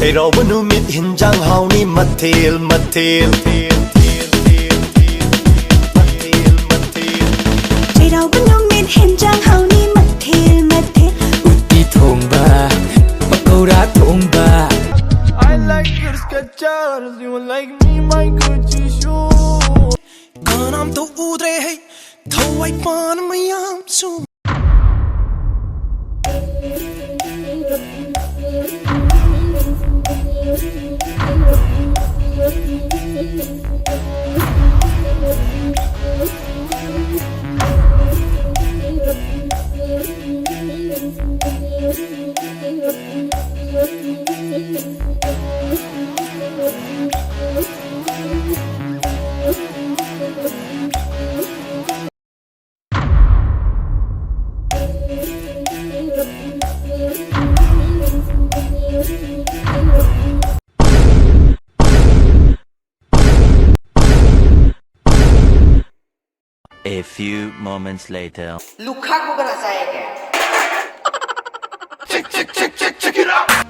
ꯆꯩꯔꯥꯎꯕ ꯅꯨꯃꯤꯠ ꯍꯤꯟꯖꯥꯡ ꯍꯥꯎꯅꯤ ꯃꯊꯦꯜ ꯃꯊꯦꯜ ꯆꯩꯔꯥꯎꯕ ꯅꯨꯃꯤꯠ ꯍꯤꯟꯖꯥꯡ ꯍꯥꯎꯅꯤ ꯃꯊꯦꯜ ꯃꯊꯦꯜ 우띠 통바 pakora 통바 I like your sketchers, you like me my Gucci shoes. Kanam to udre hai Thamoi Palle Ahaoba A few moments later. Lukha ko gana chahiye. Check it out.